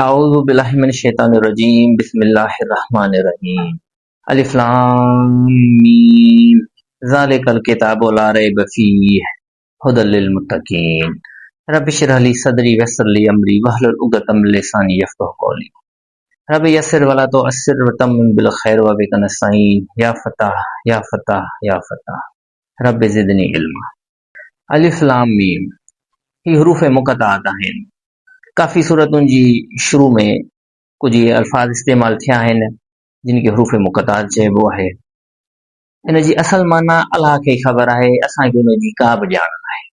अऊज़ु बिल्लाहि मिनश शैतानिर रजीम बिस्मिल्लाहिर रहमानिर रहीम अलिफ लाम मीम ज़ालिकल किताबु ला रैब फ़ीह हुदल लिल मुत्तक़ीन रब्बि इश्रह ली सदरी वयस्सिर ली अमरी वहलुल उक़दतम मिन लिसानी यफ़क़हू क़ौली रब्बि यस्सिर वला तुअस्सिर वतम्मिम बिल खैर व बिका नस्तईन या फ़त्ताह या फ़त्ताह या फ़त्ताह रब्बि ज़िदनी इल्मा। अलिफ लाम मीम ही हुरूफ़ मुक़त्तआत आहिनि। काफ़ी सूरतुनि जी शुरू में कुछ ये अल्फाज इस्तेमाल थिया आहिनि जिन खे हुरूफ़ मुक़त्तआत चइबो आहे। इन जी असल माना अलाह खे ख़बर आहे, असांखे उन जी का बि ॼाण नाहे।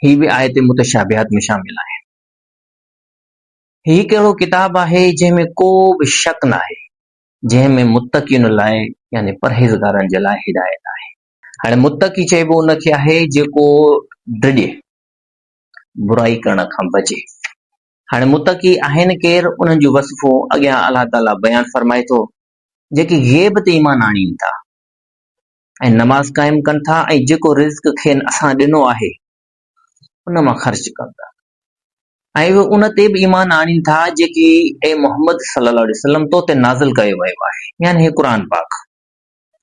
ही बि आयत मुतशाबिहात में शामिल आहे। ही कहिड़ो किताब आहे जंहिं में को बि शक नाहे, जंहिं में मुत्तक़ीन लाइ यानी परहेज़गारनि जे लाइ हिदायत आहे। हाणे मुत्तक़ी चइबो उनखे आहे जेको डिॼे, बुराई करण खां बचे। हाणे मुत्तक़ी आहिनि केरु, उन्हनि जूं वसफ़ूं अॻियां अलाह ताला बयान फरमाए थो, जेके ग़ैब ते ईमान आणीनि था ऐं नमाज़ क़ाइम कनि था ऐं जेको रिज़्क़ खेनि असां ॾिनो आहे उन मां ख़र्च कनि था ऐं उहे उन ते बि ईमान आणीनि था जेकी ए मोहम्मद सल्लल्लाहु अलैहि वसल्लम तो ते नाज़िल कयो वियो आहे, यानी हे क़ुरान पाक,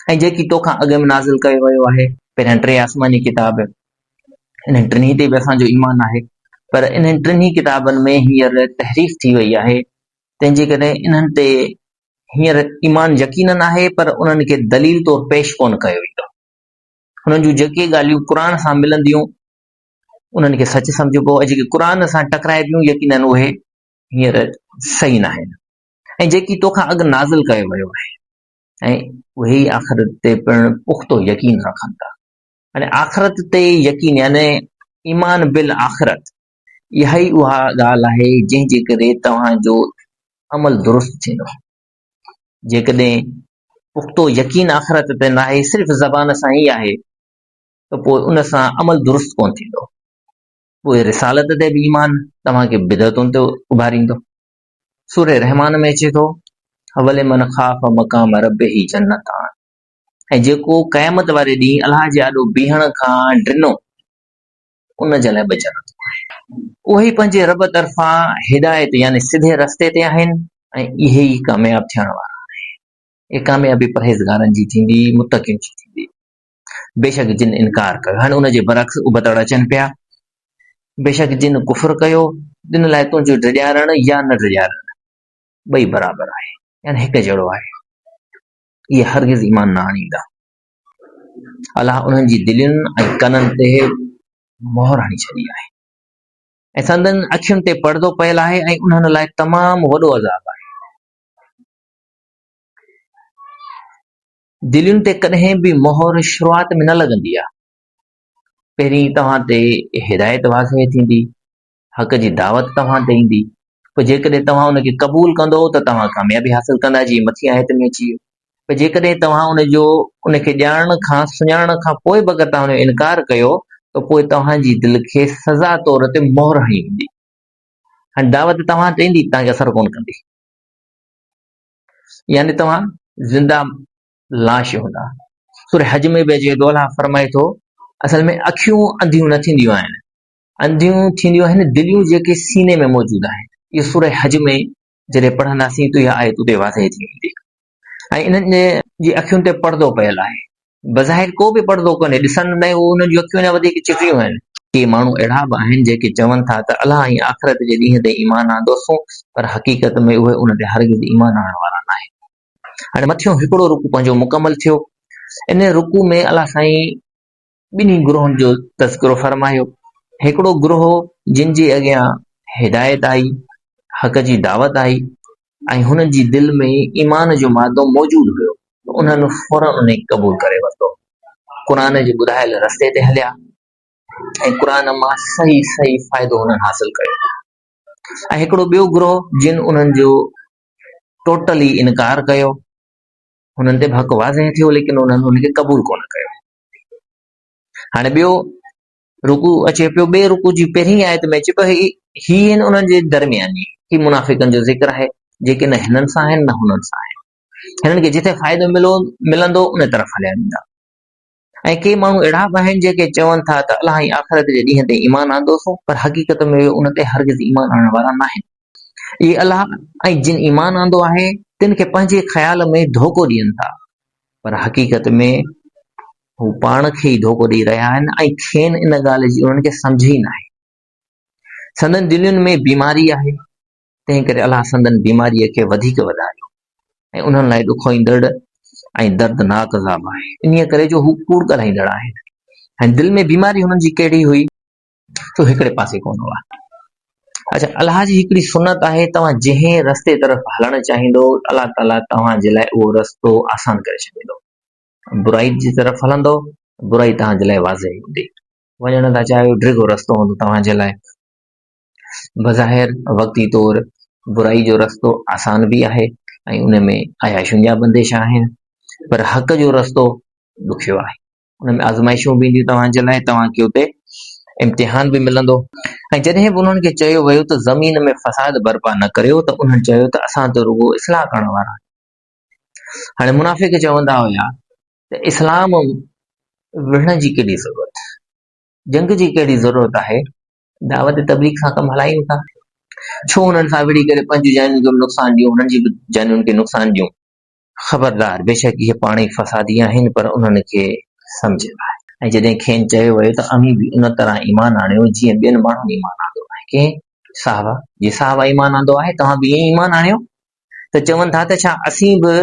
ऐं जेकी तोखां अॻु में नाज़िल कयो वियो आहे। पहिरियां टे आसमानी किताब, इन्हनि टिन्ही ते बि असांजो ईमान आहे, पर इन्हनि टिन्ही किताबनि में हींअर तहरीफ़ थी वई आहे, तंहिंजे करे इन्हनि ते हींअर ईमान यकीनन आहे, पर उन्हनि खे दलील तौर पेश कोन कयो वेंदो। हुननि जूं जेके ॻाल्हियूं क़ुरान सां मिलंदियूं उन्हनि खे सच सम्झबो, ऐं जेके क़ुरान सां टकराइबियूं यकीनन उहे हींअर सही न आहिनि। ऐं जेकी तोखां अॻु नाज़िल कयो वियो आहे ऐं उहे ई आख़िरत ते पिणु पुख़्तो यकीन रखनि था। हाणे आख़िरत ते यकीन यानी ईमान बिल आख़िरत, इहा ई उहा ॻाल्हि आहे जंहिंजे करे तव्हांजो अमल दुरुस्त थींदो। जेकॾहिं पुख़्तो यकीन आख़िरत ते न आहे, सिर्फ़ ज़बान सां ई आहे, त पोइ उन सां अमल दुरुस्त कोन थींदो। पोइ रिसालत ते बि ईमान तव्हांखे बिदअतुनि ते उभारींदो। सूरह रहमान में अचे थो, वलिमन ख़ाफ़ मक़ाम रब्बिही जन्नतान, ऐं जेको क़यामत वारे ॾींहुं अलाह जे आॾो बीहण खां ड्रिनो उन जे लाइ ॿ जन्नतूं आहिनि। उहे ई पंहिंजे रब तरफ़ां हिदायत यानी सिधे रस्ते ते आहिनि ऐं इहे ई कामयाब थियण वारा आहिनि। इहे कामयाबी परहेज़गारनि जी थींदी, मुत्तक़ीन जी थींदी। बेशक जिन इनकार कयो, हाणे उन जे बरअक्स उबतड़ अचनि पिया। बेशक जिन कुफ़र कयो, जिन लाइ तुंहिंजो डिॼारण या न डिॼारण ॿई बराबरि आहे, यानी हिकु जहिड़ो आहे। इहे हरगिज़ ईमान न आणींदा। अलाह उन्हनि जी दिलियुनि ऐं कननि ते मोहर हणी छॾी आहे ऐं संदनि अखियुनि ते पर्दो पयल आहे ऐं उन्हनि लाइ तमामु वॾो अज़ाब आहे। दिलियुनि ते कॾहिं बि मोहर शुरूआत में न लॻंदी आहे। पहिरीं तव्हां ते हिदायत वाज़िह थींदी, हक़ जी दावत तव्हां ते ईंदी, पोइ जेकॾहिं तव्हां उनखे क़बूल कंदो त तव्हां कामयाबी हासिल कंदा, जीअं मथी आयत में अची वियो। पर जेकॾहिं तव्हां उनखे ॼाणण खां सुञाणण खां पोइ बि अगरि तव्हां उनजो इनकार कयो त पोइ तव्हांजी दिलि खे सज़ा तौर ते मोहर हणी वेंदी। हाणे दावत तव्हां ते ईंदी, तव्हांखे असर कोन कंदी, यानी तव्हां ज़िंदा लाश हूंदा। सूरह हज में बि अचे थो, अलाह फरमाए थो, असल में अखियूं अंधियूं न थींदियूं आहिनि, अंधियूं थींदियूं आहिनि दिलियूं जेके सीने में मौजूदु आहिनि। इहो सूरह हज में जॾहिं पढ़ंदासीं त इहा आयत उते वाज़िह थी वेंदी। ऐं इन्हनि जी अखियुनि ते पर्दो पयल आहे। बज़ाहिर को बि पर्दो कोन्हे, ॾिसनि में उन्हनि जूं अखियूं अञा वधीक चिटियूं आहिनि। के माण्हू अहिड़ा बि आहिनि जेके चवनि था त अलाह ऐं आख़िरत जे ॾींहं ते ईमान आंदोसूं, पर हक़ीक़त में उहे उन ते हरगिज़ ईमान आणण वारा न आहिनि। हाणे मथियों हिकिड़ो रुकू पंहिंजो मुकमल थियो। इन रुकू में अलाह साईं ॿिन्ही गुरूहनि जो तज़किरो फरमायो। हिकिड़ो गुरूह जिन जे अॻियां हिदायत आई, हक़ जी दावत आई ऐं हुननि जी दिलि में ईमान जो मादो मौजूदु हुयो, उन्हनि फौरन उन क़बूल करे वरितो, क़ुरान जे ॿुधायल रस्ते ते हलिया ऐं क़ुरान मां सही सही फ़ाइदो हुननि हासिल कयो। ऐं हिकिड़ो ॿियो गुरूह जिन उन्हनि जो टोटली इनकार कयो, हुननि ते हक़ वाज़िह थियो लेकिन उन्हनि उनखे क़बूल कोन कयो। हाणे ॿियो रुकू अचे पियो, ॿिए रुकू जी पहिरीं आयत में अचे पियो, ही आहिनि उन्हनि जे दरमियानी, ही मुनाफ़िकनि जो ज़िक्र आहे जेके न हिननि सां आहिनि न हुननि सां आहिनि। हिननि खे जिथे फ़ाइदो मिलंदो उन तरफ़ हलिया वेंदा। ऐं के माण्हू अहिड़ा बि आहिनि जेके चवनि था त अलाह ऐं आख़िरत जे ॾींहं ते ईमान आंदोसूं, पर हक़ीक़त में उन ते हरगिज़ ईमान आणण वारा न आहिनि। ये अल्लाह ऐं जिन ईमान आंदो आहे तिन खे पंहिंजे ख़्याल में धोखो ॾियनि था, पर हक़ीक़त में हू पाण खे ई धोखो ॾेई रहिया आहिनि ऐं खेनि इन ॻाल्हि जी उन्हनि खे सम्झ ई नाहे। संदन दिलियुनि में बीमारी आहे, तंहिं करे अलाह संदन बीमारीअ खे वधीक वधायो ऐं उन्हनि लाइ ॾुखो ईंदड़ ऐं दर्दनाक अज़ाब आहे, इन करे जो हू कूड़ ॻाल्हाईंदड़ आहिनि। ऐं दिलि में बीमारी हुननि जी कहिड़ी हुई, सो हिकिड़े पासे कोन हुआ। अच्छा, अलाह जी हिकिड़ी सुनत आहे, तव्हां जंहिं रस्ते तरफ़ हलणु चाहींदो, अलाह ताला तव्हांजे लाइ उहो रस्तो आसान करे छॾींदो। बुराई जी तरफ़ हलंदो, बुराई तव्हांजे लाइ वाज़ेह हूंदी। वञण था चाहियो, डिघो रस्तो हूंदो तव्हांजे लाइ। बज़ाहिर वक़्ती तौर बुराई जो रस्तो आसान भी आहे ऐं उन में अयाशुनि जा बंदिश आहिनि, पर हक़ जो रस्तो ॾुखियो आहे। उन में आज़माइशूं बि ईंदियूं तव्हांजे लाइ, तव्हांखे उते इम्तिहान बि मिलंदो। ऐं जॾहिं बि उन्हनि खे चयो वियो त ज़मीन में फसाद बर्पा न करियो, त उन्हनि चयो त असां त रुॻो इस्लाह करण वारा। हाणे मुनाफ़िक़ चवंदा हुया त इस्लाम विढ़ण जी केॾी ज़रूरत, जंग जी कहिड़ी ज़रूरत आहे, दावत तबलीग सां कमु हलायूं था। छो हुननि सां विढ़ी करे पंहिंजूं जानियुनि खे नुक़सान ॾियूं, हुननि जी बि जानियुनि खे नुक़सान ॾियूं। ख़बरदार, बेशक इहे पाण ई फसादी आहिनि, पर उन्हनि खे सम्झ आहे। ऐं जॾहिं खेनि चयो वियो त अमीं बि उन तरह ईमान आणियो जीअं ॿियनि माण्हुनि ईमान आंदो आहे। कंहिं साहबा, जे साहबा ईमान आंदो आहे, तव्हां बि ईअं ईमान आणियो। त चवनि था त छा असीं बि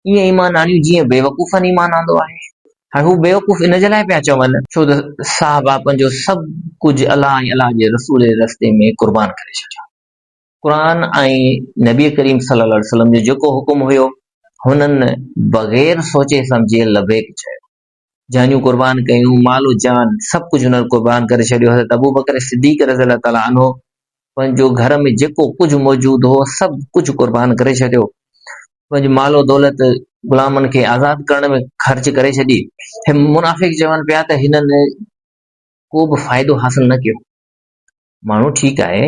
ईअं ईमान आणियूं जीअं बेवकूफ़नि ईमान आंदो आहे। हाणे हू बेवकूफ़ इन जे लाइ पिया चवनि छो त साहबा पंहिंजो सभु कुझु अलाह ऐं अलाह जे रसूल जे रस्ते में कुर्बान करे छॾियो। क़ुर ऐं नबी करीम सल्लल्लाहु अलैहि वसल्लम जो जेको हुकुम हुयो, हुननि बग़ैर सोचे सम्झे लबैक चयो, जानियूं कुर्बान कयूं, मालो जान सभु कुझु हुननि कुर्बान करे छॾियो। हज़रत अबू बकर सिद्दीक़ रज़ियल्लाहु ताला अन्हु पंहिंजो घर में जेको कुझु मौजूदु हो सभु कुझु कुर्बान करे छॾियो, पंहिंजो मालो दौलत ग़ुलामनि खे आज़ाद करण में ख़र्च करे छॾी। मुनाफ़िक़ चवनि पिया त हिननि को बि फ़ाइदो हासिल न कयो। माण्हू ठीकु आहे,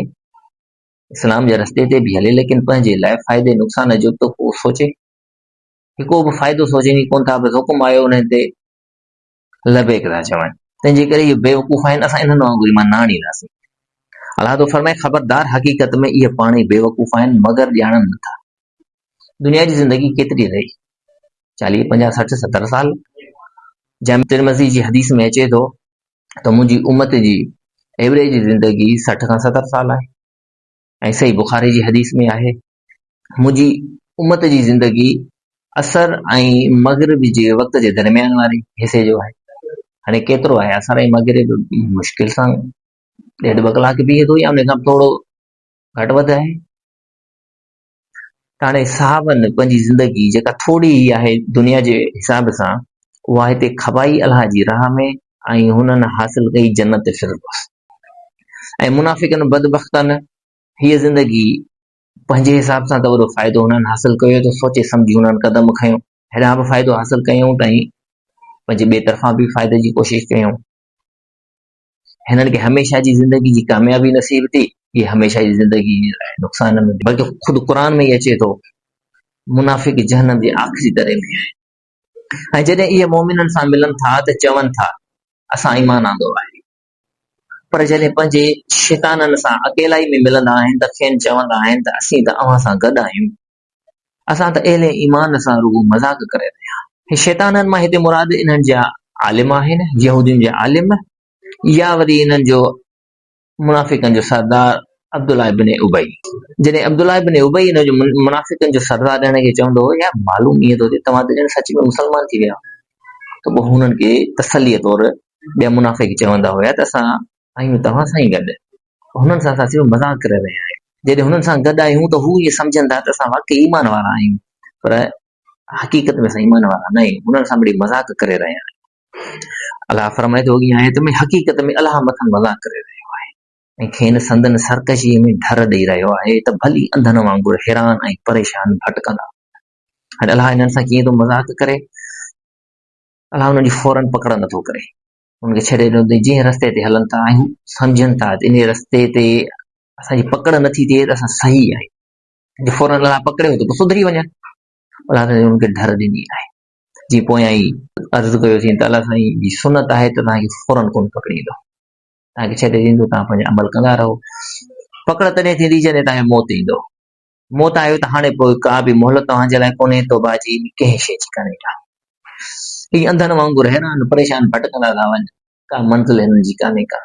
इस्लाम जे रस्ते ते बि हले, लेकिन पंहिंजे लाइ फ़ाइदे नुक़सान जो त को सोचे, को बि फ़ाइदो सोचनि ई कोन था। बसि हुकुम आयो उन ते लबैक था चवनि। तंहिंजे करे इहे बेवकूफ़ आहिनि, असां इन्हनि वांगुरु ईमान न आणींदासीं। अलाह तो फरमाए, ख़बरदार, हक़ीक़त में इहे पाण ई बेवकूफ़ आहिनि, मगर ॼाणनि नथा। दुनिया जी ज़िंदगी केतिरी रही, 40, 50, 60, 70 साल। जाम तिरमज़ी जी हदीस में अचे थो त मुंहिंजी उमत जी एवरेज ज़िंदगी 60 खां 70 साल आहे। ऐं सही बुखारी जी हदीस में आहे, मुंहिंजी उमत जी ज़िंदगी असर ऐं मग़रिब जे वक़्त जे दरमियान वारे हिसे जो आहे। हाणे केतिरो आहे असर ऐं मग़रिब? मुश्किल सां 1.5-2 कलाक बीहे थो, या उन खां थोरो घटि वधि आहे। त हाणे साहबनि पंहिंजी ज़िंदगी जेका थोरी ई आहे दुनिया जे हिसाब सां, उहा हिते खबाई अलाह जी राह में, ऐं हुननि हासिल कई जन्नत फिरदौस। ऐं मुनाफ़िक़नि बदबख़्तनि हीअ ज़िंदगी पंहिंजे हिसाब सां त वॾो फ़ाइदो हुननि हासिल कयो, त सोचे सम्झी हुननि क़दम खयो, हेॾां बि फ़ाइदो हासिल कयूं त पंहिंजे ॿिए तरफ़ां बि फ़ाइदे जी कोशिश कयूं। हिननि खे हमेशह जी ज़िंदगी जी कामयाबी नसीब थी, ये हमेशह जी ज़िंदगी नुक़सान में। बल्कि ख़ुदि क़ुर में ई अचे थो, मुनाफ़िक़ जहन्नम जे आख़िरी दरे में आहे। ऐं जॾहिं इहे मोमिननि सां मिलनि था त चवनि था असां ईमान आंदो आहे, पर जॾहिं पंहिंजे शैताननि सां अकेलाई में मिलंदा आहिनि त खेनि चवंदा आहिनि त असीं त अव्हां सां गॾु आहियूं, असां त अहिड़े ईमान सां रुॻो मज़ाक करे रहिया आहियूं। शैताननि मां हिते मुराद इन्हनि जा आलिम आहिनि, यहूदियुनि जा आलिम, या वरी इन्हनि जो मुनाफ़िक़नि जो सरदार अब्दुल्लाह इब्न उबई। जॾहिं अब्दुल्लाह इब्न उबई हिन जो मुनाफ़िक़नि जो सरदार ॼण खे चवंदो हो, यार मालूम ईअं थो थिए तव्हां त ॼण सच में मुस्लमान थी विया, त पोइ हुननि खे तसलीअ तौरु ॿिया मुनाफ़िक़ चवंदा हुया त असां आहियूं तव्हां सां ई गॾु, हुननि सां असां सिर्फ़ु मज़ाक करे रहिया आहियूं। जॾहिं हुननि सां गॾु आहियूं त हू इहे सम्झनि था त असां वाक़ई ईमान वारा आहियूं, पर हक़ीक़त में असां ईमान वारा न आहियूं, हुननि सां वरी मज़ाक करे रहिया आहियूं। अलाह फरमाए थो अॻियां आयत में, हक़ीक़त में अलाह मथां मज़ाक करे रहियो आहे ऐं खेनि संदन सरकशीअ में धर ॾेई रहियो आहे, त भली अंधनि वांगुरु हैरान ऐं परेशान भटकंदा। हाणे अलाह हिननि सां कीअं थो मज़ाक करे? अलाह हुननि जी फौरन पकड़ नथो करे, हुनखे छॾे ॾिनो अथई। जंहिं रस्ते ते हलनि था आहियूं सम्झनि था त इन रस्ते ते असांजी पकड़ नथी थिए त असां सही आहियूं, फौरन अलाह पकड़ियो त पोइ सुधरी वञनि। अलाह हुनखे डर ॾिनी आहे। जीअं पोयां ई अर्ज़ु कयोसीं त अलाह साईं जी सुनत आहे त तव्हांखे फौरन कोन पकड़ींदो, तव्हांखे छॾे ॾींदो, तव्हां पंहिंजो अमल कंदा रहो। पकड़ तॾहिं थींदी जॾहिं तव्हांखे मौत ईंदो। मौत आयो त हाणे पोइ का बि मोहलत तव्हांजे लाइ कोन्हे, तौबा जी कंहिं शइ जी कान्हे का। ही अंधनि वांगुरु हैरान परेशान भटकंदा था वञनि, का मंज़िल हिननि जी कान्हे का।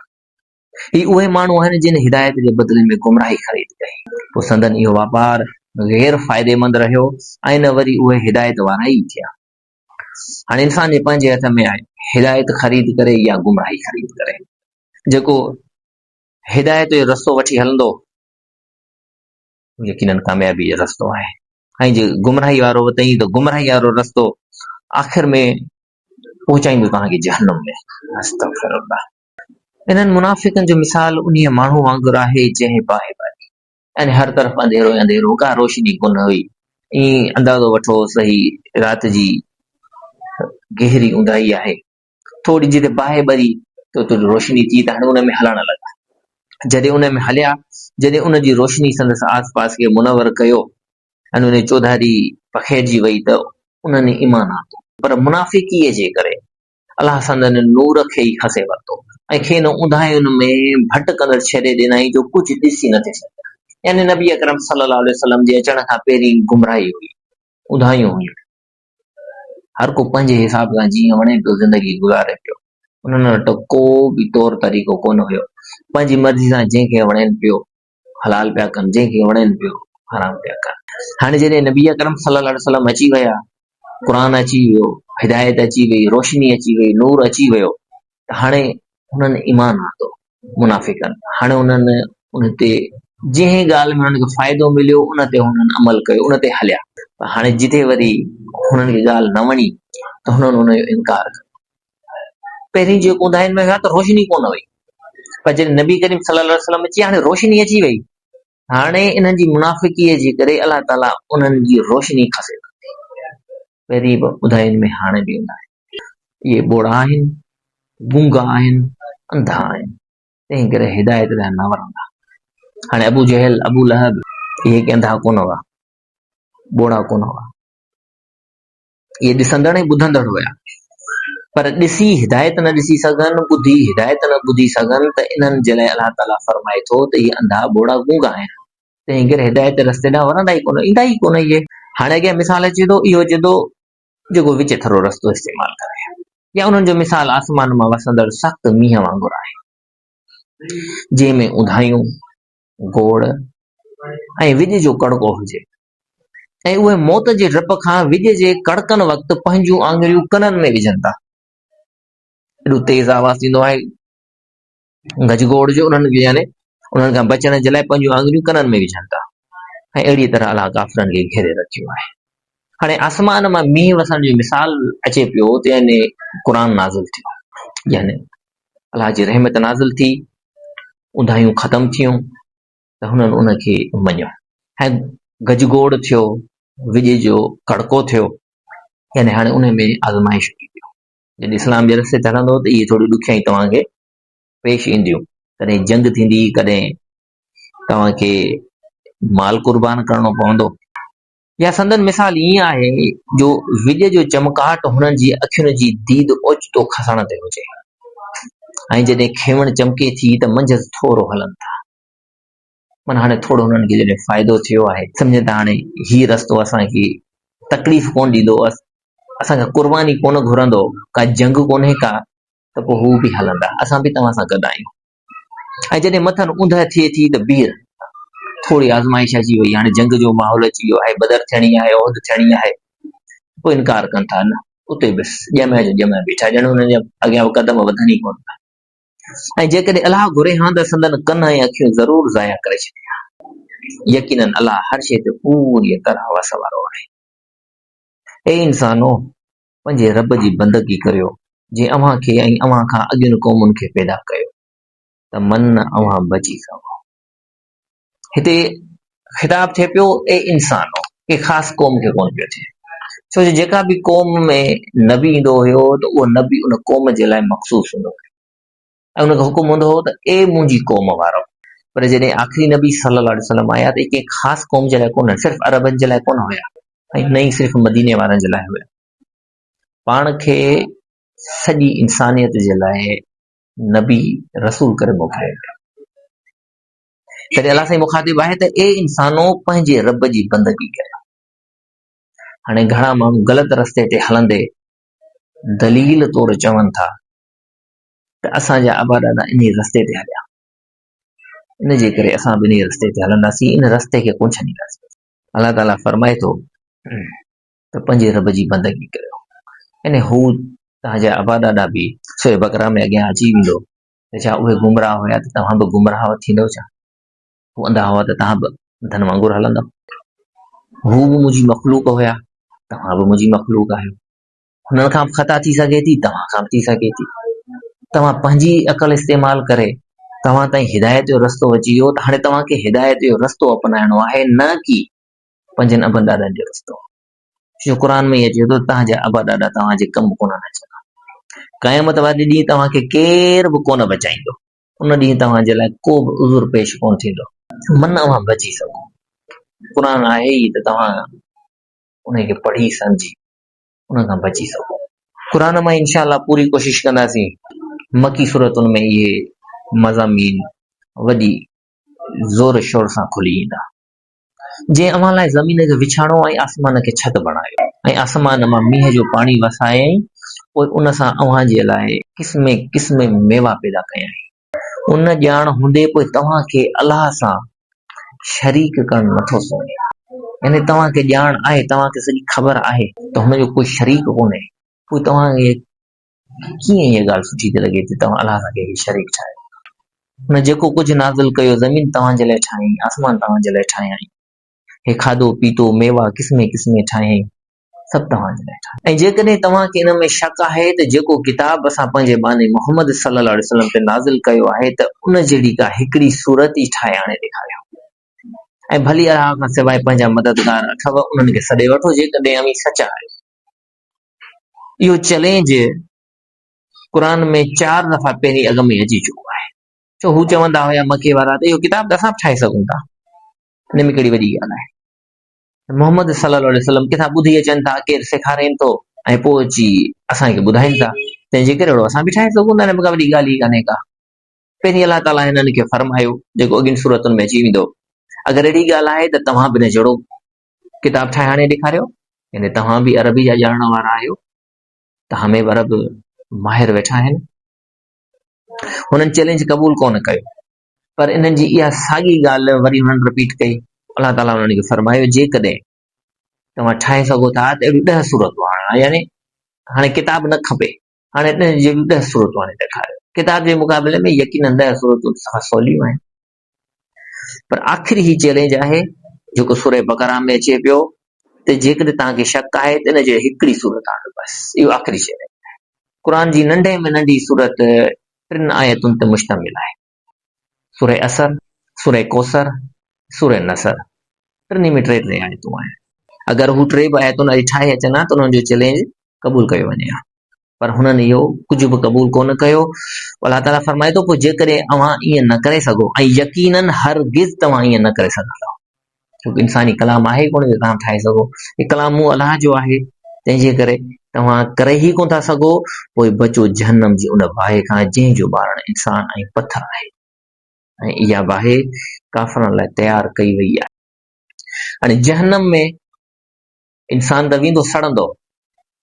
ही उहे माण्हू आहिनि जिन हिदायत जे बदिले में गुमराही ख़रीद कई। पोइ संदन इहो वापारु गैर फ़ाइदेमंद रहियो ऐं न वरी उहे हिदायत वारा ई थिया। हाणे इंसान जे पंहिंजे हथ में आहे, हिदायत ख़रीद करे या गुमराही ख़रीद करे। जेको हिदायत जो रस्तो वठी हलंदो यकीनन कामयाबी जो रस्तो आहे, ऐं जे गुमराही वारो वतई त गुमराही वारो रस्तो आख़िर में पहुचाईंदो तव्हांखे जहन्नम में। अस्तग़फिरुल्लाह। इन्हनि मुनाफ़िक़नि जो मिसाल उन माण्हू वांगुरु आहे जंहिं बाहि बारी, यानी हर तरफ़ अंधेरो अंधेरो, का रोशनी कोन हुई। ईअं अंदाज़ो वठो सही राति जी गहरी ऊंदाही आहे, थोड़ी जिते बाहि ॿरी त थोड़ी रोशनी थी त हाणे उन में हलण लॻा। जॾहिं उन में हलिया, जॾहिं उन जी रोशनी संदसि आस पास खे मुनवर कयो ऐं उन चौधारी पखेड़जी वई त उन्हनि ईमान आंदो। पर मुनाफ़िक़ीअ जे करे अलाह संदन नूर खे ई खसे वरितो ऐं खेनि ऊंदाहियुनि में भटकंदड़ छॾे ॾिनई जो कुझु ॾिसी नथे सघे। यानी नबी अकरम सल्लल्लाहु अलैहि वसल्लम जे अचण खां पहिरीं गुमराही हुई, ऊंदाहियूं हुयूं। हर को पंहिंजे हिसाब सां जीअं वणे पियो ज़िंदगी गुज़ारे पियो। उन्हनि वटि को बि तौर तरीक़ो कोन हुयो। पंहिंजी मर्ज़ी सां जंहिंखे वणेनि पियो हलाल पिया कनि, जंहिंखे वणेनि पियो हराम पिया कनि। हाणे जॾहिं नबी अकरम सल्लल्लाहु अलैहि वसल्लम अची विया, क़ुरान अची वियो, हिदायत अची वई, रोशनी अची वई, नूर अची वियो, त हाणे हुननि ईमान आंदो मुनाफ़िक़नि। हाणे उन्हनि उन ते जंहिं ॻाल्हि में हुननि खे फ़ाइदो मिलियो उन ते हुननि अमल कयो, उन ते हलिया। हाणे जिथे वरी हुननि खे ॻाल्हि न वणी त हुननि उन जो इनकार कयो। पहिरीं जेको ऊंदाहियुनि में हुया त रोशनी कोन हुई, पर जॾहिं नबी करीम सल्लल्लाहु अलैहि वसल्लम अची हाणे रोशनी अची वई। हाणे इन्हनि जी मुनाफ़िक़ीअ जे करे अलाह ताला उन्हनि जी रोशनी खसे वरिती। पहिरीं बि ॿुधाइनि में हाणे बि ईंदा आहिनि। इहे ॿोड़ा आहिनि, गूंगा आहिनि, अंधा आहिनि, तंहिं करे हिदायत लाइ न वणंदा। हाणे अबू जहल, अबू लहब, इहे के अंधा कोन हुआ, ॿोड़ा कोन हुआ, इहे ॾिसंदड़ ऐं ॿुधंदड़ हुया। पर ॾिसी हिदायत न ॾिसी सघनि, ॿुधी हिदायत न ॿुधी सघनि, त इन्हनि जे लाइ अलाह ताला फरमाए थो त इहे अंधा ॿोड़ा गूंगा आहिनि, तंहिं करे हिदायत रस्ते ॾांहुं वणंदा ई कोन, ईंदा ई कोन इहे। हाणे अॻियां मिसाल अचे थो, इहो अचे थो जेको विच थरो रस्तो इस्तेमालु करे, या उन्हनि जो मिसाल आसमान मां वसंदड़ सख़्त मींहं वांगुरु आहे, जंहिंमें ऊंदाहियूं, गोड़ ऐं विॼ जो कड़को हुजे, ऐं उहे मौत जे डप खां विॼ जे कड़कनि वक़्तु पंहिंजूं आङुरियूं कननि में विझनि था। एॾो तेज़ आवाज़ ईंदो आहे गजगोड़ जो, उन्हनि यानी उन्हनि खां बचण जे लाइ पंहिंजूं आङुरियूं कननि में विझनि था, ऐं अहिड़ी तरह अलाह काफ़िरनि खे घेरे रखियो आहे। हाणे आसमान मां मींहुं वसण जी मिसाल अचे पियो त यानी क़ुरान नाज़िल थियो, यानी अलाह जी रहमत नाज़िल थी, ऊंदाहियूं ख़तम थियूं त हुननि उनखे मञियो, ऐं गजगोड़ थियो, विॼ जो कड़को थियो, यानी हाणे उन में आज़माइश थी पियो। जॾहिं इस्लाम जे रस्ते ते हलंदो त इहे थोरी ॾुखियाई तव्हांखे पेश ईंदियूं। कॾहिं जंग थींदी, कॾहिं तव्हांखे माल कुर्बान करणो पवंदो। या संदन मिसाल ईअं आहे जो विॼ जो चमकाहट हुननि जी अखियुनि जी दीद ओचितो खसण ते हुजे, ऐं जॾहिं खेवण चमके थी त मंझंदि थोरो हलनि था। माना हाणे थोरो हुननि खे जॾहिं फ़ाइदो थियो आहे, सम्झनि था हाणे हीउ रस्तो असांखे तकलीफ़ कोन ॾींदो, असांखे कुर्बानी कोन घुरंदो, का जंग कोन्हे का, त पोइ हू बि हलंदा, असां बि तव्हां सां गॾु आहियूं। ऐं जॾहिं मथनि ऊंदहि थिए थी त बीर, थोरी आज़माइश अची वई, हाणे जंग जो माहौल अची वियो आहे, बदर थियणी आहे, उहद थियणी आहे, पोइ इनकार कनि था, न उते बसि ॼमाए जो ॼमाए बीठा, ॼण हुननि जा अॻियां कदम वधनि ई कोन था। ऐं जेकॾहिं अलाह घुरे हा त संदन कन ऐं अखियूं ज़रूर ज़ाया करे छॾे हा। यकीनन अलाह हर शइ ते पूरी तरह वस वारो आहे। ए इंसानो, पंहिंजे रब जी बंदगी करियो जंहिं अव्हां खे ऐं अव्हां खां अॻियुनि क़ौमुनि खे पैदा कयो, त मन अव्हां बची सघो। हिते ख़िताब थिए पियो ए इंसानो, के ख़ासि क़ौम खे कोन पियो थिए, छो जो जेका बि क़ौम में नबी ईंदो हुयो त उहो नबी उन क़ौम जे लाइ मख़सूस हूंदो हुयो, ऐं उनखे हुकुम हूंदो हो त ए मुंहिंजी क़ौम वारो। पर जॾहिं आख़िरी नबी सल्लल्लाहु अलैहि वसल्लम आया त कंहिं ख़ासि क़ौम जे लाइ कोन, सिर्फ़ु अरबनि जे लाइ कोन हुया, ऐं न ई सिर्फ़ु मदीने वारनि जे लाइ हुया, पाण खे सॼी इंसानियत जे लाइ नबी रसूल करे मोकिलियो। तॾहिं अलाह साईं मुखातिब आहे त ए इंसानो पंहिंजे रब जी बंदगी कयो। हाणे घणा माण्हू ग़लति रस्ते ते हलंदे दलील तौर चवनि था त असांजा आबा ॾाॾा इन रस्ते ते हलिया, इन जे करे असां बि इन रस्ते ते हलंदासीं, इन रस्ते खे कोन छॾींदासीं। अलाह ताला फरमाए थो त पंहिंजे रब जी बंदगी कयो। यानी हू तव्हांजा आबा ॾाॾा बि सूरह बकरा में अॻियां अची वेंदो त छा उहे गुमराह हुया त तव्हां बि गुमराह थींदो छा? हू अंधा हुआ त तव्हां बि अंधनि वांगुरु हलंदव? हू बि मुंहिंजी मखलूक हुया, तव्हां बि मुंहिंजी मखलूक आहियो। हुननि खां बि ख़ता थी सघे थी, तव्हां खां बि थी सघे थी। तव्हां पंहिंजी अक़ल इस्तेमालु करे तव्हां ताईं हिदायत जो रस्तो अची वियो त हाणे तव्हांखे हिदायत जो रस्तो अपनाइणो आहे, न की पंहिंजनि अबनि ॾाॾनि जो रस्तो। छो क़ुर में ई अचे थो तव्हांजा अबा ॾाॾा तव्हांजे कमु कोन अचंदा। क़यामत वारे ॾींहुं तव्हांखे केर बि कोन बचाईंदो। उन ॾींहुं तव्हांजे लाइ को बि उज़ुर पेश कोन थींदो, मन अवां बची सघो। क़ुर आहे ई त तव्हां उनखे पढ़ी सम्झी उन खां बची सघो। क़ुर मां इंशा अल्लाह पूरी कोशिश कंदासीं मकी सूरतुनि में इहे मज़ामीन वॾी ज़ोर शोर सां खुली ईंदा। जंहिं अव्हां लाइ ज़मीन खे विछाणो ऐं आसमान खे छत बणायो ऐं आसमान मां मींहं जो पाणी वसायईं, पोइ उन सां अव्हां जे लाइ क़िस्मे क़िस्मे मेवा पैदा कया। उन ॼाण हूंदे पोइ तव्हांखे अलाह सां शरीक करणु नथो सोचे। यानी तव्हांखे ॼाण आहे, तव्हांखे सॼी ख़बर आहे त हुनजो कोई शरीक कोन्हे, पोइ तव्हांखे कीअं इहा ॻाल्हि सुठी थी लॻे थी तव्हां अलाह सां कंहिंखे शरीक ठाहियो? हुन जेको कुझु नाज़िल कयो, ज़मीन तव्हांजे लाइ ठाहियईं, आसमान तव्हांजे लाइ ठाहियईं, हे खाधो पीतो मेवा क़िस्मे क़िस्मे ठाहियईं, सभु तव्हांजे लाइ ठाहियईं। ऐं जेकॾहिं तव्हांखे इन में शक आहे त जेको किताब असां पंहिंजे बानी मोहम्मद सल्लल्लाहु अलैहि वसल्लम ते नाज़िल कयो आहे त उन जहिड़ी का हिकिड़ी सूरत ई ठाहे आणे ॾेखारियो, ऐं भली अलाह खां सवाइ पंहिंजा मददगार अथव, उन्हनि खे सॾे वठो जेकॾहिं अवी सच आहे। इहो चैलेंज क़ुर में 4 दफ़ा पहिरीं अॻ में अची चुको आहे। छो हू चवंदा हुया मके वारा त इहो किताब त असां बि ठाहे सघूं था, हिन में कहिड़ी वॾी ॻाल्हि आहे। मोहम्मद सल्लल्लाहु अलैहि वसल्लम किथां ॿुधी अचनि था, केरु सेखारेनि थो ऐं पोइ अची असांखे ॿुधाइनि था, तंहिंजे करे अहिड़ो असां बि ठाहे सघूं था, हिन में का वॾी ॻाल्हि ई कान्हे का। पहिरीं अलाह ताला हिननि खे फरमायो जेको अॻियुनि सूरतुनि में अची वेंदो, अगरि अहिड़ी ॻाल्हि आहे त तव्हां बि हिन जहिड़ो किताब ठाहे आणे ॾेखारियो, यानी तव्हां बि अरबी जा ॼाणण वारा आहियो, तव्हां में अरब माहिर वेठा आहिनि। हुननि चैलेंज क़बूल कोन कयो, पर इन्हनि जी इहा साॻी ॻाल्हि वरी हुननि रिपीट कई। अलाह ताला हुननि खे फरमायो जेकॾहिं तव्हां ठाहे सघो था त अहिड़ियूं 10 सूरतूं आणा, यानी हाणे किताब न खपे, हाणे इन जहिड़ियूं 10 सूरतूं आणे ॾेखारियो। किताब जे मुक़ाबले में यकीनन 10 सूरतूं सवलियूं आहिनि, पर आख़िरी ही चैलेंज आहे जेको सूरह बकरा में अचे पियो त जेकॾहिं तव्हांखे शक आहे त इन जे हिकिड़ी सूरत आणो, बस इहो आख़िरी चैलेंज आहे। क़ुर जी नंढे में नंढी सूरत 3 आयतुनि ते मुश्तमिल आहे, सूरह असर, सूरह कौसर, सूरह नसर, टिनी में 3 आयतूं आहिनि। अगरि हू 3 आयतुनि अॼु ठाहे अचनि हा त हुननि जो चैलेंज क़बूल कयो वञे हा, पर हुननि इहो कुझु बि क़बूल कोन कयो। अलाह ताला फरमाए थो पोइ जेकॾहिं अव्हां ईअं न करे सघो, ऐं यकीनन हरगिज़ तव्हां ईअं न करे सघंदव, छोकी इंसानी कलाम आहे कोन जो तव्हां ठाहे सघो, ही कलाम मूं अलाह जो आहे, तंहिंजे करे तव्हां करे ई कोन था सघो। पोइ बचो जहन्नम जी उन बाहि खां जंहिंजो ॿारण इंसान ऐं पत्थर आहे, ऐं इहा बाहि काफ़रनि लाइ तयारु कई वई आहे। हाणे जहन्नम में इंसान त वेंदो सड़ंदो,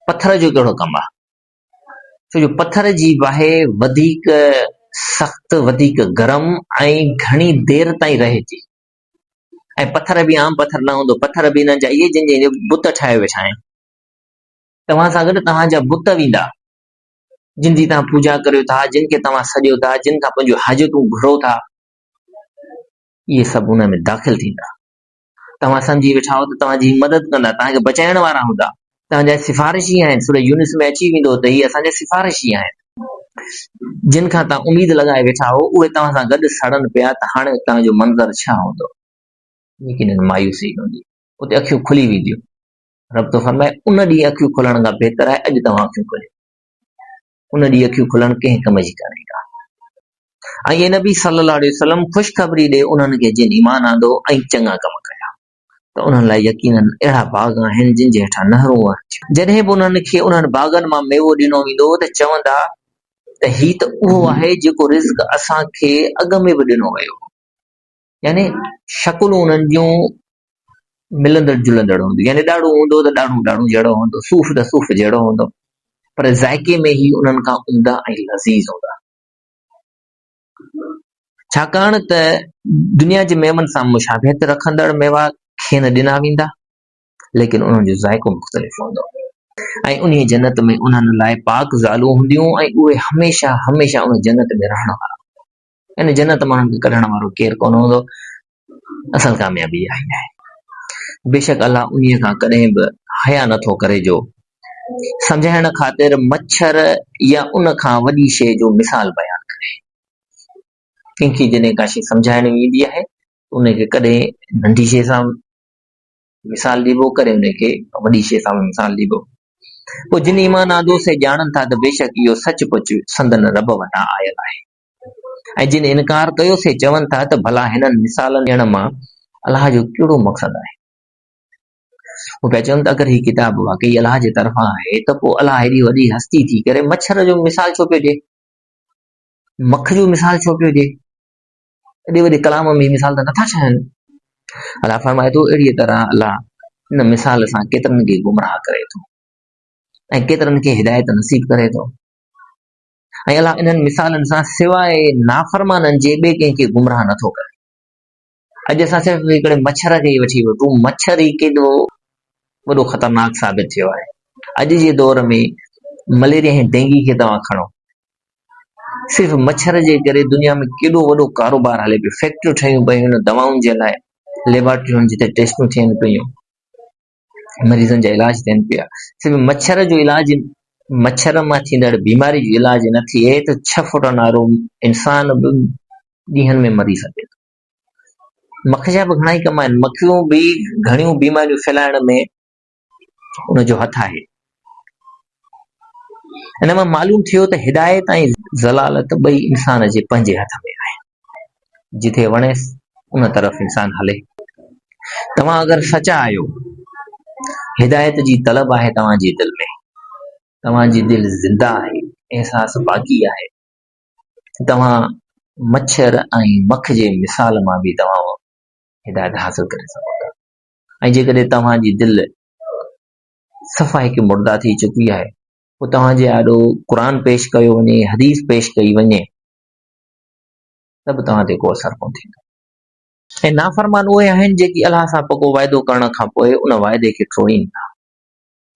पत्थर जो कहिड़ो कमु आहे? छो जो पत्थर जी बाहि वधीक सख़्त, वधीक गरम ऐं घणी देर ताईं रहे थी, ऐं पत्थर बि आम पत्थर न हूंदो, पत्थर बि न जा इहे जिन जे बुत ठाहे वेठा आहिनि। तव्हां सां गॾु तव्हांजा बुत वेंदा, जिन जी तव्हां पूजा करियो था, जिन खे तव्हां सॼो था, जिन खां पंहिंजूं हाजतूं घुरो था, इहे सभु उन में दाख़िल थींदा। तव्हां सम्झी वेठा हो त तव्हांजी मदद कंदा, तव्हांखे बचाइण वारा हूंदा, तव्हांजा सिफ़ारिशी आहिनि। सूरह यूनुस में अची वेंदो त इहे असांजा सिफ़ारिशी आहिनि, जिन खां तव्हां उमेद लॻाए वेठा हो उहे तव्हां सां गॾु सड़नि पिया, त हाणे तव्हांजो मंज़र छा हूंदो? लेकिन मायूसी हूंदी, उते अखियूं खुली वेंदियूं। रब तो फरमाए उन ॾींहुं अखियूं खुलण खां बहितर आहे अॼु तव्हां अखियूं खोलियो, उन ॾींहुं अखियूं खुलण कंहिं कम जी कान्हे का। ऐं ये नबी सल्लल्लाहु अलैहि वसल्लम ख़ुशख़बरी ॾे उन्हनि खे जिन ईमान आंदो ऐं चङा कम कया, त उन्हनि लाइ यकीनन अहिड़ा बाग़ आहिनि जिन जे हेठां नहरूं आहिनि। जॾहिं बि उन्हनि खे उन्हनि बाग़नि मां मेवो ॾिनो वेंदो त चवंदा त ही त उहो आहे जेको रिज़्क़ असांखे अॻ में बि ॾिनो वियो, यानी शकुलूं उन्हनि जूं मिलंदड़ जुलंदड़ हूंदियूं, यानी ॾाढ़ो हूंदो त ॾाढ़ो ॾाढ़ो जहिड़ो हूंदो, सूफ़ त सूफ़ जहिड़ो हूंदो, पर ज़ाइके में ही उन्हनि खां उम्दा ऐं लज़ीज़ हूंदा। छाकाणि त दुनिया जे मेवनि सां मुशाबिहत रखंदड़ मेवा खेनि ॾिना वेंदा, लेकिन उन्हनि जो ज़ाइको मुख़्तलिफ़ हूंदो। ऐं उन जन्नत में उन्हनि लाइ पाक ज़ालूं हूंदियूं ऐं उहे हमेशह हमेशह उन जन्नत में रहण वारा, यानी जन्नत माण्हुनि खे कढण वारो केरु कोन हूंदो। असल कामयाबी इहा ई आहे। बेशक अल्लाह उन खां कॾहिं बि हया नथो करे जो सम्झाइण ख़ातिर मच्छर या उन खां वॾी शइ जो मिसाल बयान करे। कंहिंखे जॾहिं का शइ सम्झाइण ईंदी आहे उनखे कॾहिं नंढी शइ सां मिसाल ॾिबो, कॾहिं उनखे वॾी शइ सां मिसाल ॾिबो। पोइ जिन ईमान आंदो से ॼाणनि था त बेशक इहो सचपुच संदन रब वटां आयल आहे, ऐं जिन इनकार कयो से चवनि था त भला हिननि मिसाल ॾियण मां अलाह जो कहिड़ो मक़सदु आहे। वो पिया चवनि त अगरि हीअ किताब वाकई अलाह जे तरफ़ां आहे त पोइ अलाह हेॾी वॾी हस्ती थी करे मच्छर जो मिसाल छो पियो ॾिए, मख जो मिसाल छो पियो ॾिए, एॾे वॾे कलाम में मिसाल त नथा छाइनि। अलाह फरमाए थो अहिड़ीअ तरह अलाह इन मिसाल सां केतिरनि खे गुमराह करे थो ऐं केतिरनि खे हिदायत नसीब करे थो। ऐं अलाह इन्हनि मिसालनि सां सवाइ नाफ़रमाननि जे ॿिए कंहिंखे गुमराह नथो करे। अॼु असां सिर्फ़ु हिकिड़े मच्छर खे ई वठी वठूं, मच्छर ई केॾो वॾो ख़तरनाक साबित थियो आहे। अॼु जे दौर में मलेरिया ऐं डेंगी खे तव्हां खणो, सिर्फ़ु मच्छर जे करे दुनिया में केॾो वॾो कारोबार हले पियो, फैक्ट्रियूं ठहियूं पियूं हिन दवाउनि जे लाइ, लेबोरेटरियुनि जिते टेस्टूं थियनि पियूं, मरीज़नि जा इलाज थियनि पिया। सिर्फ़ु मच्छर जो इलाज, मच्छर मां थींदड़ बीमारी जो इलाज न थिए त 6 फुट वारो इंसान बि ॾींहनि में मरी सघे थो। मख जा बि घणा ई कम आहिनि, मखियूं बि घणियूं बीमारियूं फैलाइण में उनजो हथ आहे। इन मां मालूम थियो त हिदायत ऐं ज़लालत ॿई इंसान जे पंहिंजे हथ में आहे, जिथे वणेसि उन तरफ़ इंसान हले। तव्हां अगरि सचा आहियो, हिदायत जी तलब आहे तव्हांजी दिलि में, तव्हांजी दिलि ज़िंदा आहे, एहसास बाक़ी आहे, तव्हां मच्छर ऐं मख जे मिसाल मां बि तव्हां हिदायत हासिल करे सघो था। ऐं जेकॾहिं तव्हांजी दिलि सफ़ा हिकु मुर्दा थी चुकी आहे, पोइ तव्हांजे आॾो क़ुर पेश कयो वञे, हदीस पेश कई वञे त बि तव्हां ते को असरु कोन थींदो। ऐं नाफ़रमान उहे आहिनि जेकी अलाह सां पको वाइदो करण खां पोइ उन वाइदे खे टोड़ीनि था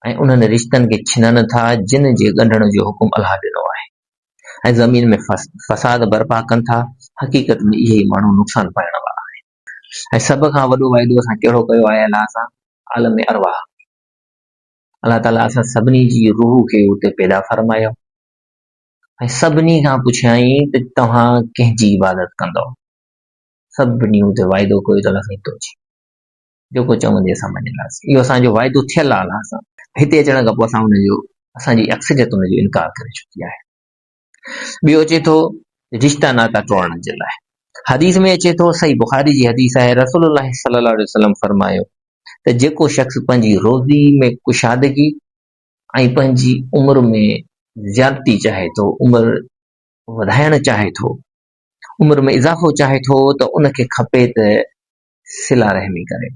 ऐं उन्हनि रिश्तनि खे छिननि था जिन जे ॻंढण जो हुकुम अलाह ॾिनो आहे, ऐं ज़मीन में फसाद बर्पा कनि था। हक़ीक़त में इहे ई माण्हू नुक़सान पाइण वारा आहिनि। ऐं सभ खां वॾो वाइदो असां कहिड़ो कयो आहे अलाह सां? आलम अरवाह। अलाह ताला असां सभिनी जी रूह खे उते पैदा फरमायो ऐं सभिनी खां पुछियाईं त तव्हां कंहिंजी इबादत कंदव। सभिनी उते वाइदो कयो त अलाह साईं तुंहिंजी, जेको चवंदे असां मञंदासीं। इहो असांजो वाइदो थियल आहे अलाह सां। हिते अचण खां पोइ असां हुनजो, असांजी अक्सरियत हुनजो इनकार करे चुकी आहे। ॿियो अचे थो रिश्ता नाता टोड़ण जे लाइ। हदीस में अचे थो, सही बुखारी जी हदीस आहे, रसूलुल्लाह सल्लल्लाहु अलैहि वसल्लम फरमायो त जेको शख़्स पंहिंजी रोज़ी में कुशादगी ऐं पंहिंजी उमिरि में ज़्यादती चाहे थो, उमिरि वधाइण चाहे थो, उमिरि में इज़ाफ़ो चाहे थो, त उनखे खपे त सिला रहमी करे,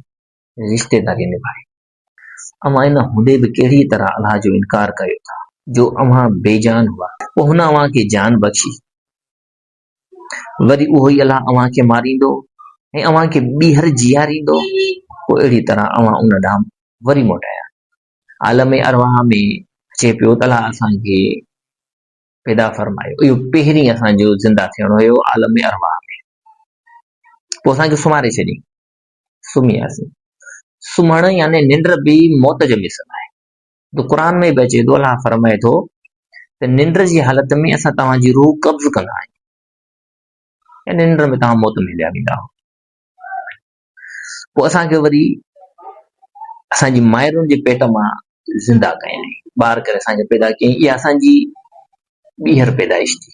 रिश्तेदारी निभाए। अवां इन हूंदे बि कहिड़ी तरह अलाह जो इनकार कयो था जो अवां बेजान हुआ, पोइ हुन अवां खे जान बख़्शी, वरी उहो ई अलाह अवां खे मारींदो ऐं अवां खे ॿीहर जीआरींदो, पोइ अहिड़ी तरह अवां उन ॾांहुं वरी मोटाया। आलम अरवाह में अचे पियो त अलाह असांखे पैदा फरमायो, इहो पहिरीं असांजो ज़िंदा थियणो हुयो आलम अरवाह में। पोइ असांखे सुम्हारे छॾी, सुम्ही वियासीं। सुम्हण यानी निंड बि मौत जो मिसल आहे। त क़ुर में बि अचे थो, अलाह फरमाए थो त निंड जी हालत में असां तव्हांजी रूह कब्ज़ कंदा आहियूं, ऐं निंड में तव्हां मौत में हलिया वेंदा हो। पोइ असांखे वरी असांजी माइरुनि जे पेट मां ज़िंदा कयईं, ॿार करे असांखे पैदा कयईं। इहा असांजी ॿीहर पैदाइश थी,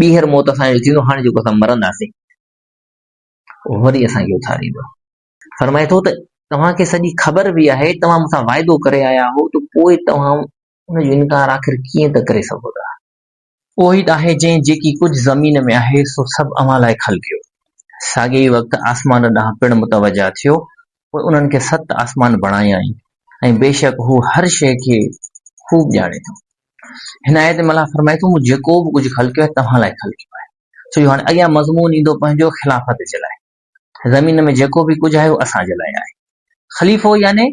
ॿीहर मौत असांजो थींदो। हाणे जेको असां मरंदासीं वरी असांखे उथारींदो। फरमाए थो त तव्हांखे सॼी ख़बर बि आहे, तव्हां मूंसां वाइदो करे आया हो, त पोइ तव्हां उनजो इनकार आख़िर कीअं त करे सघो था। उहो ई त आहे जंहिं जेकी कुझु ज़मीन में आहे सो सभु अव्हां लाइ खलबियो, साॻे ई वक़्तु आसमान ॾांहुं पिणु मुतवजा थियो। पोइ उन्हनि खे 7 आसमान बणाया आहिनि ऐं बेशक हू हर शइ खे ख़ूब ॼाणे थो। हिन आयत में अलाह फरमाए थो मूं जेको बि कुझु ख़लक़ियो आहे तव्हां लाइ ख़लक़ियो आहे। छो जो हाणे अॻियां मज़मून ईंदो पंहिंजो ख़िलाफ़त जे लाइ। ज़मीन में जेको बि कुझु आहे उहो असांजे लाइ आहे। ख़लीफ़ो याने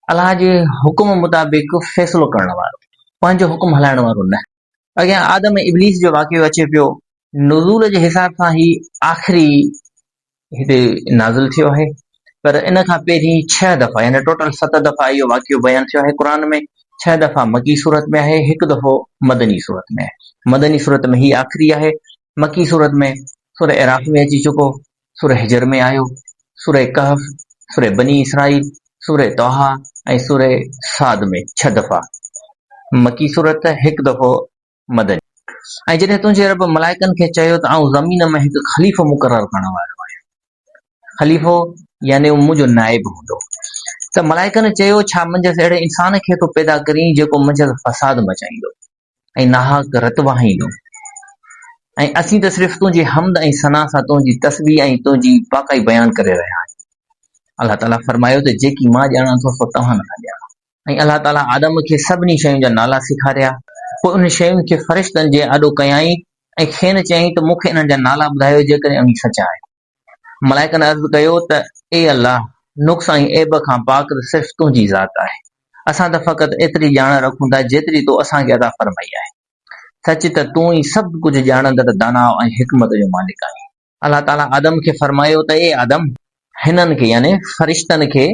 अलाह जे हुकुम मुताबिक़ फ़ैसिलो करण वारो, पंहिंजो हुकुम हलाइण वारो न। अॻियां आदम ऐं इब्लीस जो वाक़ियो अचे पियो। नुज़ूल जे हिसाब सां ही आख़िरी हिते नाज़िल थियो आहे, पर इन खां पहिरीं 6 दफ़ा यानी टोटल 7 दफ़ा इहो वाक़ियो बयान थियो आहे क़ुर में। 6 दफ़ा मकी सूरत में आहे, 1 दफ़ो मदनी सूरत में आहे। मदनी सूरत में ही आख़िरी आहे। मकी सूरत में सूरह इराक़ में अची चुको, सूरह हिजर में आयो, सूरह कहफ, सूरह बनी इसराइल, सूरह तौहा ऐं सूरह साद में 6 दफ़ा मकी सूरत, 1 दफ़ो मदनी। ऐं जॾहिं तुंहिंजे रब मलाइकनि खे चयो त आउं ज़मीन में हिकु ख़लीफ़ो मुक़ररु करण वारो आहियां, ख़लीफ़ो यानी मुंहिंजो नाइब हूंदो, त मलाइकनि चयो छा मंझंदि अहिड़े इंसान खे तो पैदा करीं जेको मंझंदि फ़साद मचाईंदो ऐं नाहक रत वहाईंदो, ऐं असीं त सिर्फ़ तुंहिंजी हमद ऐं सना सां तुंहिंजी तस्बीह ऐं तुंहिंजी पाकाई बयान करे रहिया आहियूं। अलाह ताला फरमायो त जेकी मां ॼाणां थो सो तव्हां नथा ॼाणो। ऐं अलाह ताला आदम खे सभिनी शयुनि जा नाला सेखारिया। पोइ उन शयुनि खे फ़रिश्तनि जे आॾो कयाईं ऐं खेनि चयईं त मूंखे इन्हनि जा नाला ॿुधायो जेकॾहिं अमीं सचा आहे। मलाइकनि अर्ज़ु कयो त ए अल्लाह, नुक़्स ऐं ऐब खां पाक त सिर्फ़ तुंहिंजी ज़ात आहे। असां त फ़क़ति एतिरी ॼाण रखूं था जेतिरी तो असांखे अता फरमाई आहे। सच त तूं ई सभु कुझु ॼाणंदड़, दाना ऐं हिकमत जो मालिक आहीं। अलाह ताला आदम खे फरमायो त ए आदम, हिननि खे यानी फ़रिश्तनि खे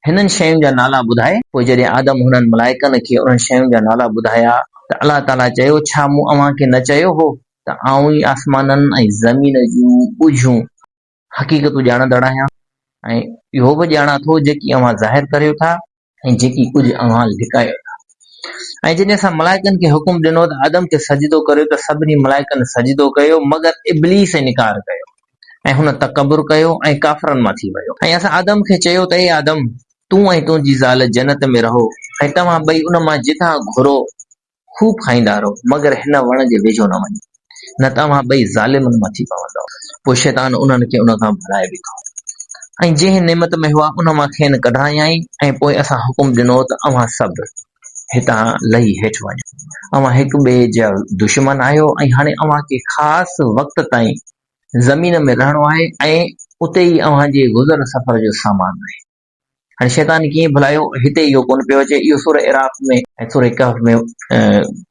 हिननि शयुनि जा नाला ॿुधाए। पोइ जॾहिं आदम हुननि मलाइकनि खे उन्हनि शयुनि जा नाला ॿुधाया त अलाह ताला चयो छा मूं अव्हांखे न चयो हो त आउं ई आसमाननि ऐं ज़मीन जूं ॿुझूं हक़ीक़तूं ॼाणंदड़ आहियां, ऐं इहो बि ॼाणा थो जेकी अव्हां ज़ाहिर करियो था ऐं जेकी कुझु अव्हां लिकायो था। ऐं जॾहिं असां मलाइकनि खे हुकुम ॾिनो त आदम खे सजदो करियो त सभिनी मलाइकनि सजदो कयो मगर इब्लीस इनकार कयो ऐं हुन तकबुर कयो ऐं काफ़रनि मां थी वियो। ऐं असां आदम खे चयो त ए आदम, तूं ऐं तुंहिंजी ज़ाल जन्नत में रहो ऐं तव्हां ॿई उन मां जिथां घुरो खूब खाईंदा रहो, मगर हिन वण जे वेझो न वञो, न तव्हां ॿई ज़ालिमनि मां थी पवंदव। पोइ शैतान उन्हनि खे उन खां भुलाए बि थो ऐं जंहिं नेमत में हुआ उन मां खेनि कढायाईं ऐं पोइ असां हुकुम ॾिनो त अव्हां सभु हितां लही हेठि वञो। अव्हां हिकु ॿिए जा दुश्मन आहियो ऐं हाणे अव्हांखे ख़ासि वक़्त ताईं ज़मीन में रहणो आहे ऐं उते ई अव्हांजे गुज़र सफ़र जो सामान आहे। हाणे शैतान कीअं भुलायो, हिते इहो कोन पियो अचे। इहो सूरह इराक़ में ऐं सूरह कहफ में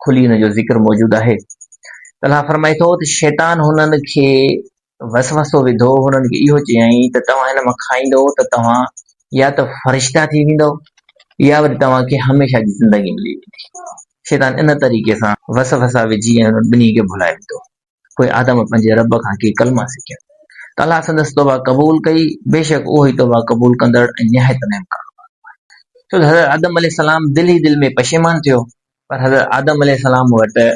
खुली हिन जो ज़िक्र मौजूदु आहे। अलाह फरमाए थो त शैतान हुननि खे वसवसो विधो, हुननि खे इहो चयाईं त तव्हां हिन मां खाईंदो त तव्हां या त फ़रिश्ता थी वेंदव या वरी तव्हांखे हमेशह जी ज़िंदगी मिली वेंदी। शैतान इन तरीक़े सां वसवसा विझी ऐं हुननि ॿिन्ही खे भुलाए विधो। पोइ आदम पंहिंजे रब खां के कलमा सिखिया त अलाह संदसि तौबा क़बूल कई। बेशक उहो ई तौबा क़बूल कंदड़ ऐं निहायत नेम करण वारो आहे। छो त हज़रत आदम अलैहिस्सलाम दिल ई दिल में पशेमान थियो, पर हज़रत आदम अलैहिस्सलाम वटि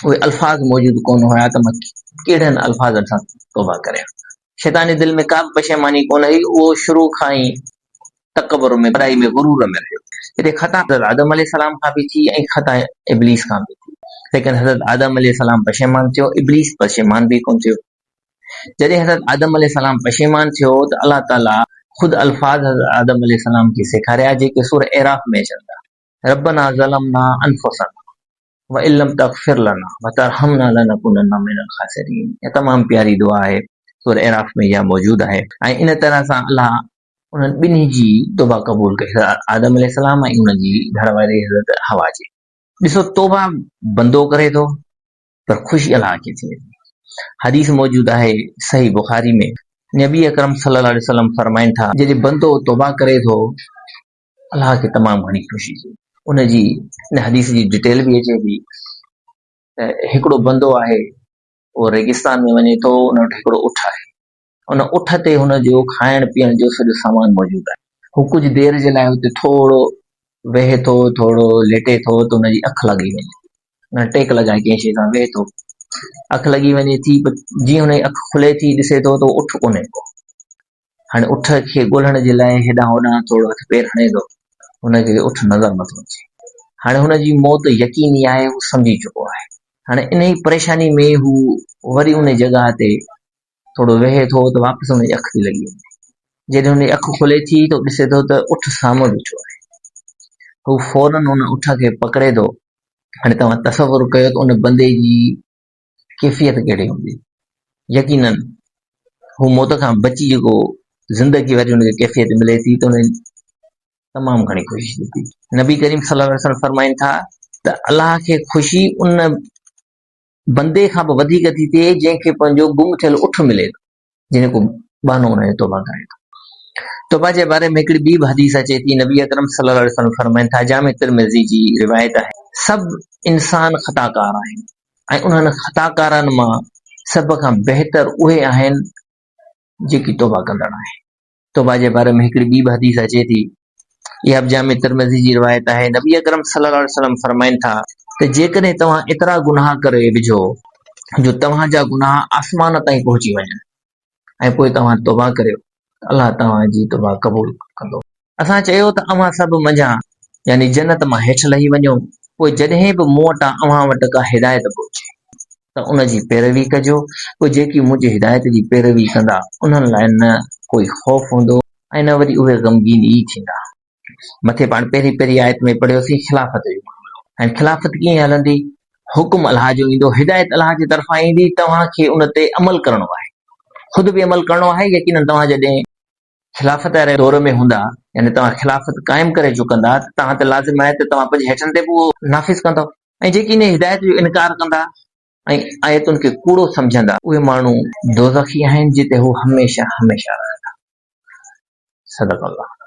उहे अल्फाज़ मौजूदु कोन हुया त मां कहिड़नि अल्फाज़नि सां तौबा करियां। शैतान जे दिल में का बि पशेमानी कोन हुई। उहो शुरू खां ई तकबर में, बड़ाई में, गुरूर में रहियो। हिते ख़ता हज़रत आदम अलैहिस्सलाम खां बि थी ऐं ख़ता इब्लीस खां बि थी, लेकिन हज़रत आदम अलैहिस्सलाम पशेमान थियो, इब्लीस पशेमान बि कोन थियो। जॾहिं हज़रत आदम अलैहिस्सलाम पशेमान थियो त अलाह ताला ख़ुदि अल्फाज़ हज़रत आदम अलैहिस्सलाम खे सेखारिया जेके सूरह एराफ़ में अचनि था। रब्बना ज़लमना अनफुसना व इल्लम तग़फिर लना व तरहमना लनकुनन्ना मिनल ख़ासिरीन। ये तमामु प्यारी दुआ आहे, सूरह एराफ़ में इहा मौजूदु आहे। ऐं इन तरह सां अलाह उन्हनि ॿिन्ही जी तौबा क़बूल कई, हज़रत आदम अलैहिस्सलाम ऐं उनजी घरवारी हज़रत हवा जी। ॾिसो, तौबा बंदो करे थो पर ख़ुशी अलाह खे थिए थी। हदीस मौजूदु आहे सही बुखारी में, नबी अकरम सल्लल्लाहु अलैहि वसल्लम फरमाइनि था जॾहिं बंदो तौबा करे थो अलाह खे तमामु घणी ख़ुशी थी। उनजी इन हदीस जी डिटेल बि अचे थी त हिकिड़ो बंदो आहे, उहो रेगिस्तान में वञे थो, उन वटि हिकिड़ो उठ आहे। उन उठ ते हुनजो खाइण पीअण जो सॼो सामान मौजूदु आहे। हू कुझु देरि जे लाइ हुते थोरो वेहे थो, थोरो लेटे थो त हुनजी अखि लॻी वञे, हुन टेक लॻाए कंहिं शइ सां वेहे थो, अखि लॻी वञे थी। जीअं हुनजी अखि खुले थी ॾिसे थो त उठ कोन्हे को। हाणे उठ खे ॻोल्हण जे लाइ हेॾां होॾां थोरो हथ पेर हणे थो, हुनखे उठ नज़र नथो अचे। हाणे हुनजी मौत यकीनी आहे, हू सम्झी चुको आहे। हाणे इन ई परेशानी में हू वरी उन जॻह ते थोड़ो वेहे थो त वापसि हुनजी अखि थी लॻी वञे। जॾहिं हुनजी अखि खुले थी त ॾिसे थो त उठ साम्हूं बीठो आहे। हू फौरन हुन उठ खे पकड़े थो। हाणे तव्हां तसवुरु कयो त उन बंदे जी कैफ़ियत कहिड़ी हूंदी। यकीनन हू मौत खां बची जेको ज़िंदगी वरी हुनखे कैफ़ियत मिले थी त हुन तमामु घणी ख़ुशी थी। नबी करीम सल्लल्लाहु अलैहि वसल्लम फरमाइनि था त अलाह खे ख़ुशी उन बंदे खां बि वधीक थी थिए जंहिंखे पंहिंजो गुम थियल उठ मिले थो, जिन को बहानो हुनजो तौबा करे थो। तौबा जे बारे में हिकिड़ी ॿी बि हदीस अचे थी। नबी अकरम सल्लल्लाहु अलैहि वसल्लम फरमाइनि था, जामे तिरमिज़ी जी रिवायत आहे, सभु इंसान ख़ताकार आहिनि ऐं उन्हनि ख़ताकारनि मां सभ खां बहितर उहे आहिनि जेकी तौबा कंदड़ आहिनि। तौबा जे बारे में हिकिड़ी ॿी बि हदीस अचे थी, इहा बि जामे तिरमिज़ी जी रिवायत आहे। नबी अकरम सल्लल्लाहु अलैहि वसल्लम फरमाइनि था त जेकॾहिं तव्हां एतिरा गुनाह करे विझो जो तव्हांजा गुनाह आसमान ताईं पहुची वञनि ऐं पोइ तव्हां तौबा करियो, अलाह तव्हांजी तौबा क़बूल कंदो। असां चयो त अव्हां सभु मंझां यानी जन्नत मां हेठि लही वञो, पोइ जॾहिं बि मूं वटां अव्हां वटि का हिदायत पहुचे त उनजी पैरवी कजो। पोइ जेकी मुंहिंजी हिदायत जी पैरवी कंदा उन्हनि लाइ न कोई ख़ौफ़ हूंदो ऐं न वरी उहे ग़मगीन ई थींदा। मथे पाण पहिरीं आयत में पढ़ियोसीं खिलाफ़त जो मामलो। ऐं खिलाफ़त कीअं हलंदी? हुकुम अलाह जो ईंदो, हिदायत अलाह जी तरफ़ां ईंदी, तव्हांखे उन ते अमल करणो आहे, ख़ुद बि अमल करणो आहे। यकीनन तव्हां जॾहिं खिलाफ़त वारे दौर में हूंदा, यानी तव्हां खिलाफ़त क़ाइमु करे चुकंदा, त तव्हां ते लाज़िम आहे त तव्हां पंहिंजे हेठनि ते बि उहो नाफ़िज़ कंदव। ऐं जेकी इन हिदायत जो इनकार कंदा ऐं आयतुनि खे कूड़ो सम्झंदा, उहे माण्हू दोज़खी आहिनि जिते हू हमेशह हमेशह रहंदा। सदक अल्लाह।